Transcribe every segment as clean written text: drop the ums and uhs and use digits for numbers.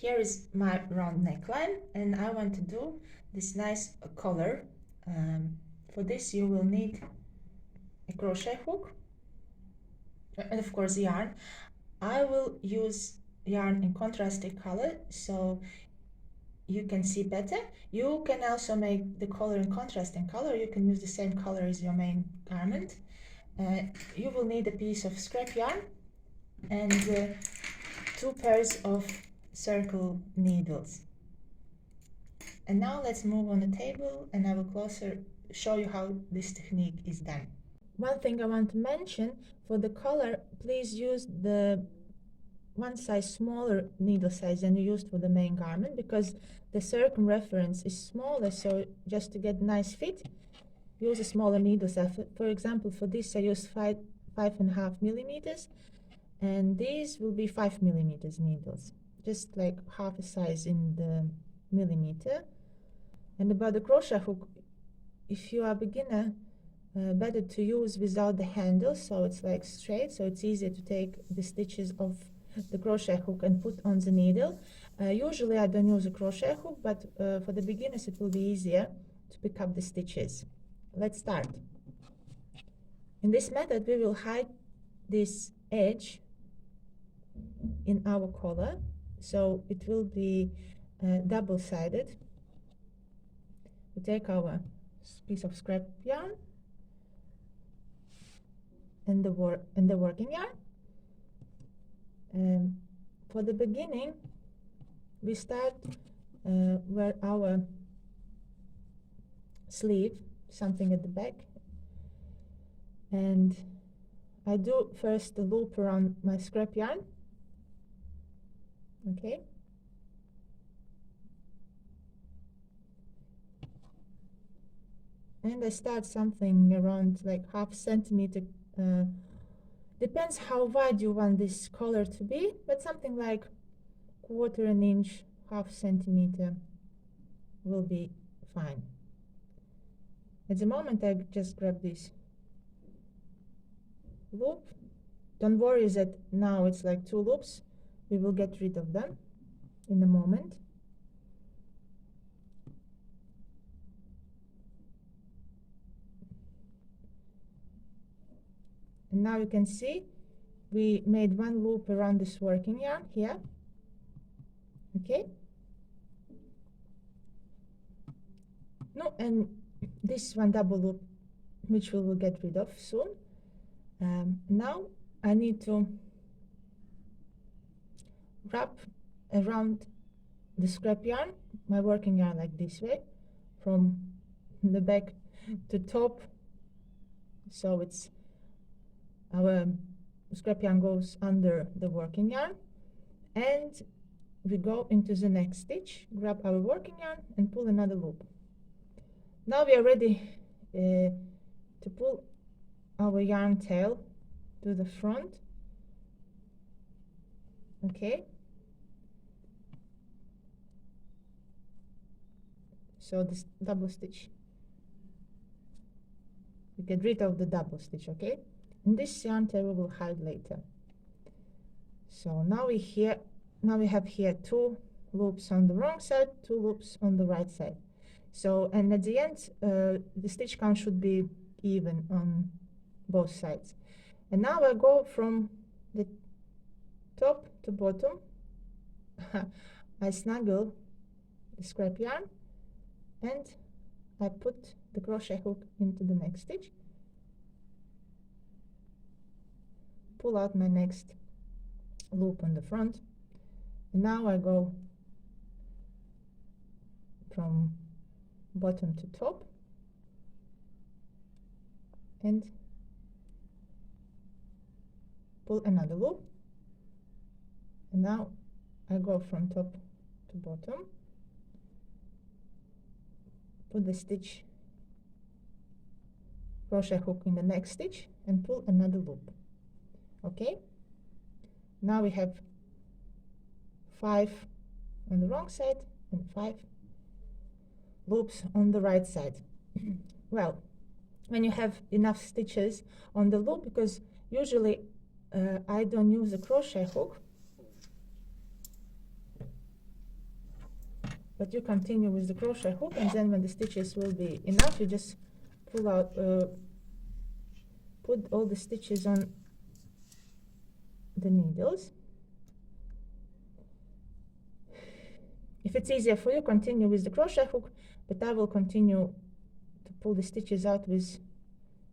Here is my round neckline, and I want to do this nice collar. For this you will need a crochet hook and of course yarn. I will use yarn in contrasting color so you can see better. You can also make the collar in contrasting color. You can use the same color as your main garment. You will need a piece of scrap yarn and 2 pairs of circle needles. And now let's move on the table and I will closer show you how this technique is done. One thing I want to mention, for the collar, please use the one size smaller needle size than you used for the main garment, because the circumference is smaller, so just to get nice fit, use a smaller needle size. For example, for this I used 5.5 millimeters, and these will be 5 millimeters needles, just like half a size in the millimeter. And about the crochet hook, if you are a beginner, better to use without the handle, so it's like straight, so it's easier to take the stitches of the crochet hook and put on the needle. Usually I don't use a crochet hook, but for the beginners it will be easier to pick up the stitches. Let's start. In this method we will hide this edge in our collar, so it will be double-sided. We take our piece of scrap yarn and the working yarn. For the beginning, we start where our sleeve, something at the back, and I do first the loop around my scrap yarn. Okay. And I start something around like half centimeter. Depends how wide you want this collar to be, but something like 1/4 inch, half centimeter will be fine. At the moment I just grab this loop. Don't worry that now it's like 2 loops. We will get rid of them in a moment. And now you can see we made 1 loop around this working yarn here. Okay. No, and this one double loop, which we will get rid of soon. Now I need to wrap around the scrap yarn, my working yarn, like this way, from the back to top, so it's our scrap yarn goes under the working yarn, and we go into the next stitch, grab our working yarn and pull another loop. Now we are ready to pull our yarn tail to the front. Okay, so this double stitch, we get rid of the double stitch. Okay, and this yarn tail we will hide later. So now we have here 2 loops on the wrong side, 2 loops on the right side. So, and at the end the stitch count should be even on both sides. And now I go from the top to bottom. I snuggle the scrap yarn and I put the crochet hook into the next stitch, pull out my next loop on the front, and now I go from bottom to top and pull another loop, and now I go from top to bottom, put the stitch crochet hook in the next stitch and pull another loop. Okay, now we have 5 on the wrong side and 5 loops on the right side. Well, when you have enough stitches on the loop, because usually I don't use a crochet hook, but you continue with the crochet hook, and then when the stitches will be enough, you just pull out, put all the stitches on the needles. If it's easier for you, continue with the crochet hook, but I will continue to pull the stitches out with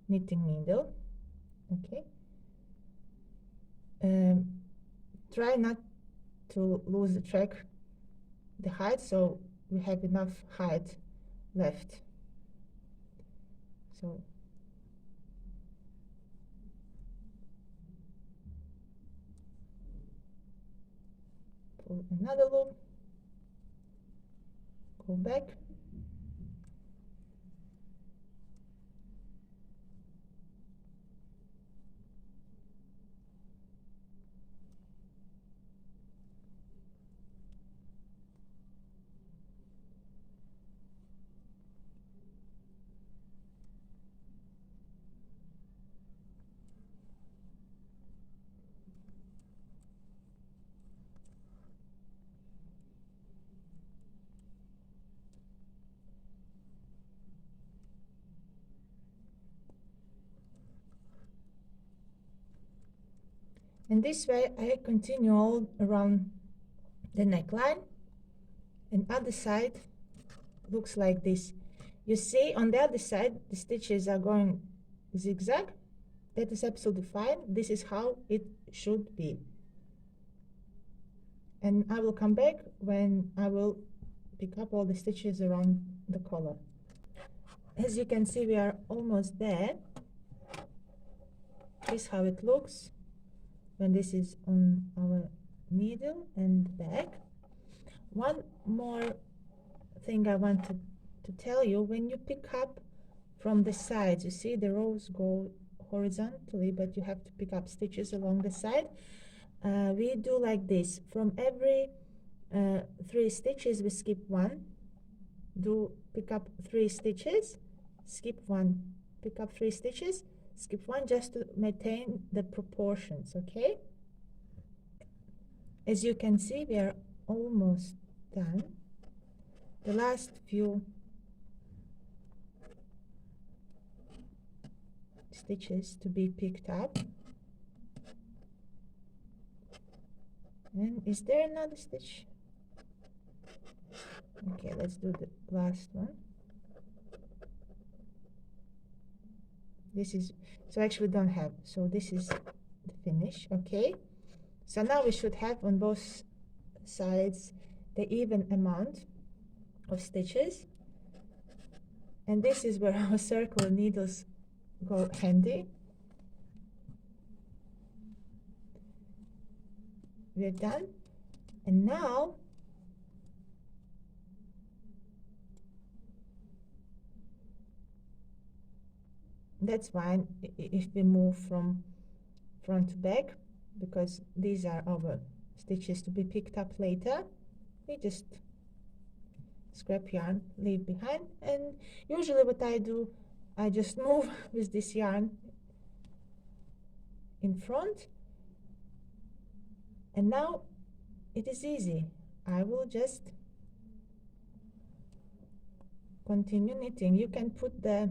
knitting needle. Okay. Try not to lose the track, the height, so we have enough height left. So pull another loop, go back, and this way I continue all around the neckline, and other side looks like this. You see on the other side the stitches are going zigzag. That is absolutely fine. This is how it should be, and I will come back when I will pick up all the stitches around the collar. As you can see, we are almost there. This is how it looks when this is on our needle and back. One more thing I wanted to tell you: when you pick up from the sides, you see the rows go horizontally, but you have to pick up stitches along the side. We do like this. From every 3 stitches we skip 1. Do pick up 3 stitches, skip 1, pick up 3 stitches, skip 1, just to maintain the proportions. Okay, as you can see, we are almost done. The last few stitches to be picked up. And is there another stitch? Okay, let's do the last one. This is, so actually we don't have, so this is the finish. Okay, so now we should have on both sides the even amount of stitches, and this is where our circle needles go handy. We're done, and now that's fine if we move from front to back, because these are our stitches to be picked up later. We just scrap yarn, leave behind, and usually what I do, I just move with this yarn in front, and now it is easy. I will just continue knitting. You can put the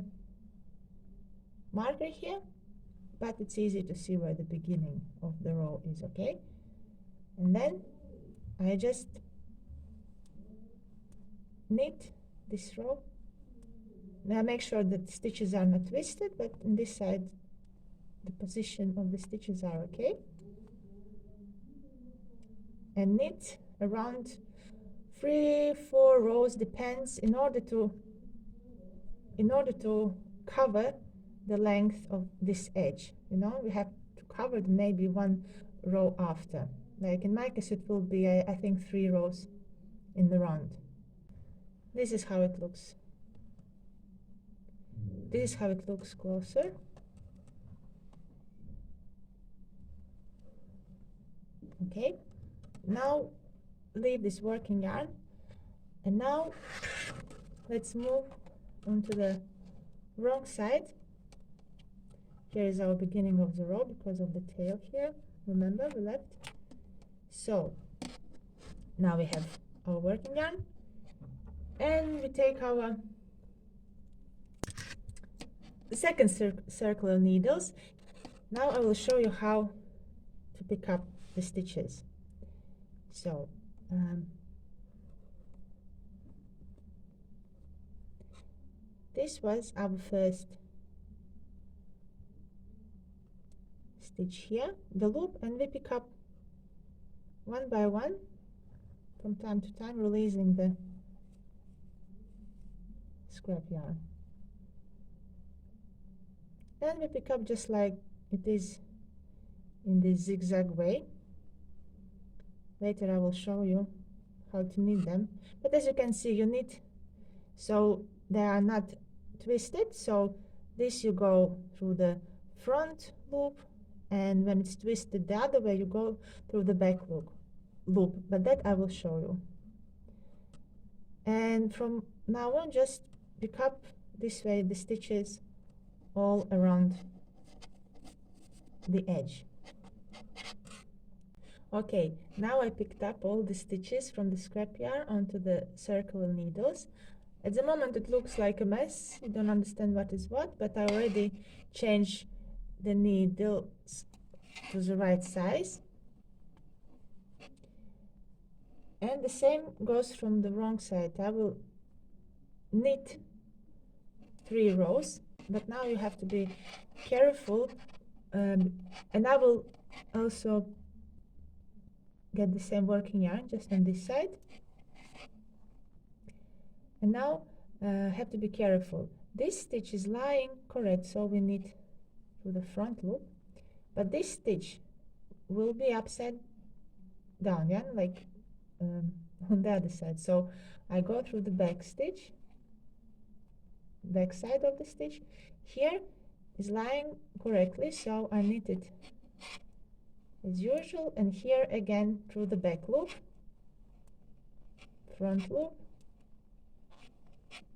marker here, but it's easy to see where the beginning of the row is. Okay, and then I just knit this row. Now make sure that the stitches are not twisted, but on this side the position of the stitches are okay, and knit around 3-4 rows, depends, in order to cover the length of this edge. You know, we have to cover maybe 1 row after. Like in my case it will be I think 3 rows in the round. This is how it looks. This is how it looks closer. Okay, now leave this working yarn, and now let's move onto the wrong side. Here is our beginning of the row because of the tail here. Remember, we left. So now we have our working yarn, And we take our second circular needles. Now I will show you how to pick up the stitches. So this was our first stitch here, the loop, and we pick up one by one from time to time, releasing the scrap yarn. And we pick up just like it is in this zigzag way. Later I will show you how to knit them, but as you can see, you knit so they are not twisted. So this you go through the front loop, and when it's twisted the other way you go through the back loop, but that I will show you. And from now on, just pick up this way the stitches all around the edge. Okay, now I picked up all the stitches from the scrap yarn onto the circular needles. At the moment it looks like a mess, you don't understand what is what, but I already changed the needles to the right size. And the same goes from the wrong side. I will knit 3 rows, but now you have to be careful, and I will also get the same working yarn just on this side. And now have to be careful. This stitch is lying correct, so we knit through the front loop, but this stitch will be upside down, yeah, like on the other side. So I go through the back stitch, back side of the stitch. Here is lying correctly, so I knit it as usual, and here again through the back loop, front loop,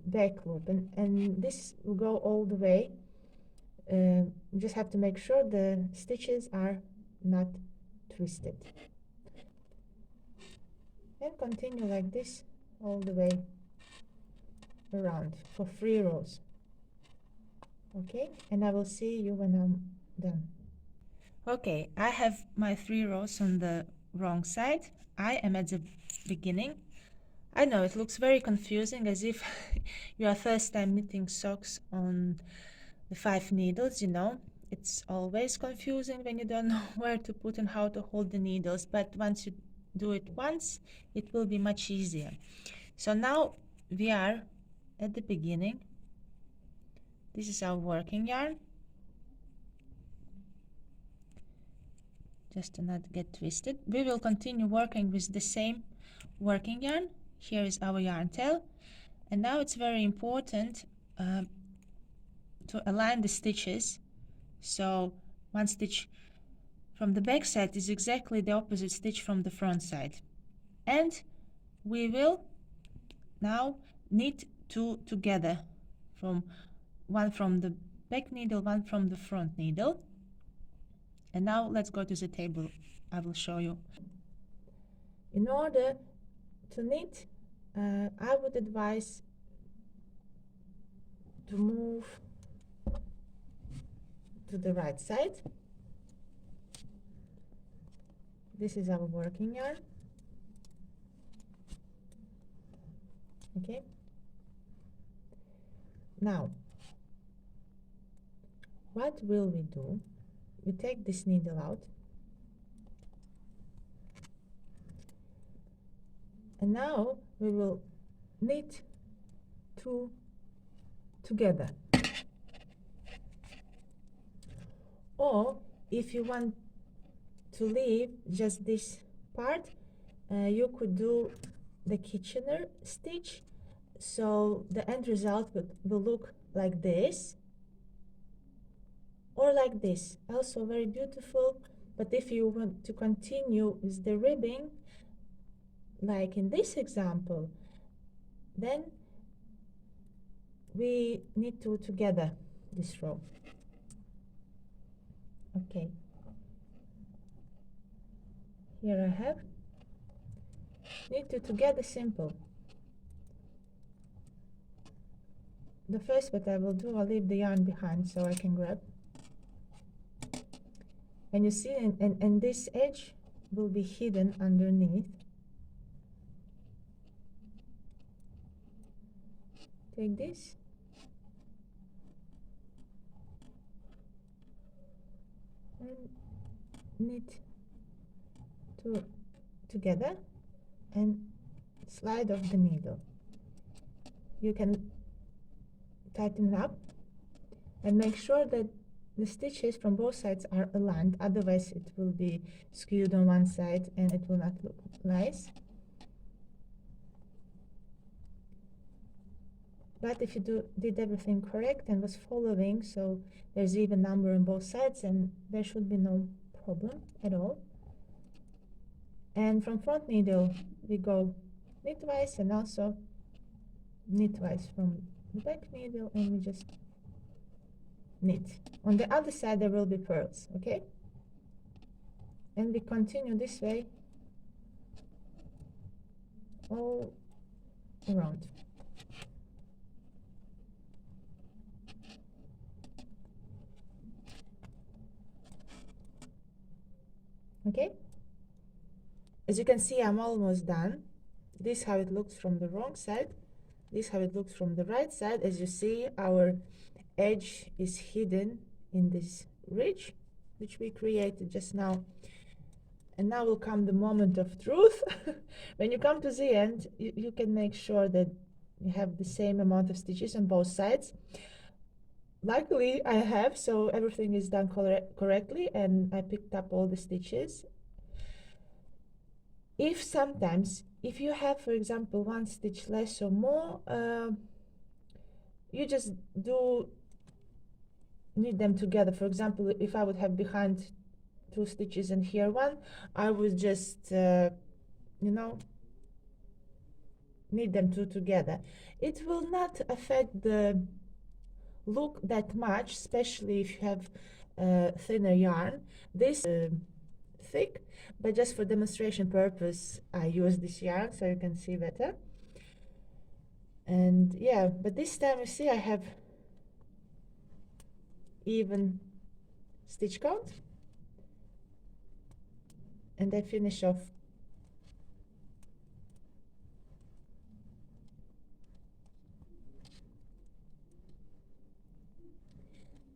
back loop, and this will go all the way. You just have to make sure the stitches are not twisted, and continue like this all the way around for 3 rows. Okay, and I will see you when I'm done. Okay, I have my 3 rows on the wrong side. I am at the beginning. I know it looks very confusing, as if you are first time knitting socks on the 5 needles, you know. It's always confusing when you don't know where to put and how to hold the needles, but once you do it once, it will be much easier. So now we are at the beginning. This is our working yarn. Just to not get twisted. We will continue working with the same working yarn. Here is our yarn tail. And now it's very important to align the stitches. So one stitch from the back side is exactly the opposite stitch from the front side. And we will now knit 2 together, one from the back needle, one from the front needle. And now let's go to the table. I will show you. In order to knit, I would advise to move to the right side. This is our working yarn. Okay. Now, what will we do? We take this needle out, and now we will knit 2 together. Or if you want to leave just this part, you could do the Kitchener stitch, so the end result will look like this or like this, also very beautiful. But if you want to continue with the ribbing like in this example, then we need to together this row. Okay, here I have knit 2 together, simple. the first what I will do, I'll leave the yarn behind so I can grab. And you see, and this edge will be hidden underneath. Take this and knit together and slide off the needle. You can tighten up and make sure that the stitches from both sides are aligned, otherwise it will be skewed on one side and it will not look nice. But if you did everything correct and was following, so there's even number on both sides, and there should be no problem at all. And from front needle we go knitwise and also knitwise from the back needle, and we just knit. On the other side there will be purls, okay? And we continue this way all around. Okay, as you can see, I'm almost done. This is how it looks from the wrong side. This is how it looks from the right side. As you see, our edge is hidden in this ridge which we created just now. And now will come the moment of truth. When you come to the end, you can make sure that you have the same amount of stitches on both sides. Luckily I have, so everything is done correctly, and I picked up all the stitches. If sometimes, if you have, for example, one stitch less or more, you just do knit them together. For example, if I would have behind 2 stitches and here 1, I would just you know, knit them 2 together. It will not affect the look that much, especially if you have thinner yarn. This thick, but just for demonstration purpose I use this yarn so you can see better. And yeah, but this time you see I have even stitch count, and I finish off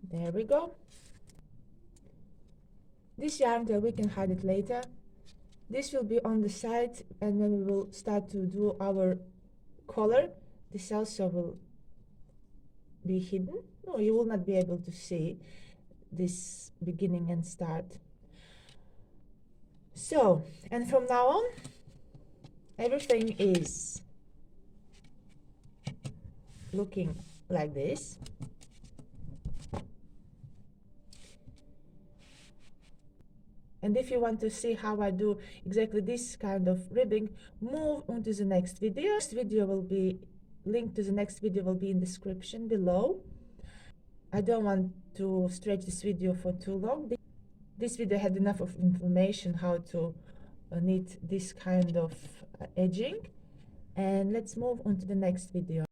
there. We go. This yarn that we can hide it later. This will be on the side, and when we will start to do our collar, this also will be hidden. No, you will not be able to see this beginning and start. So, and from now on, everything is looking like this. And if you want to see how I do exactly this kind of ribbing, move on to the next video. Next video will be linked to the next video will be in the description below. I don't want to stretch this video for too long. This video had enough of information how to knit this kind of edging, and let's move on to the next video.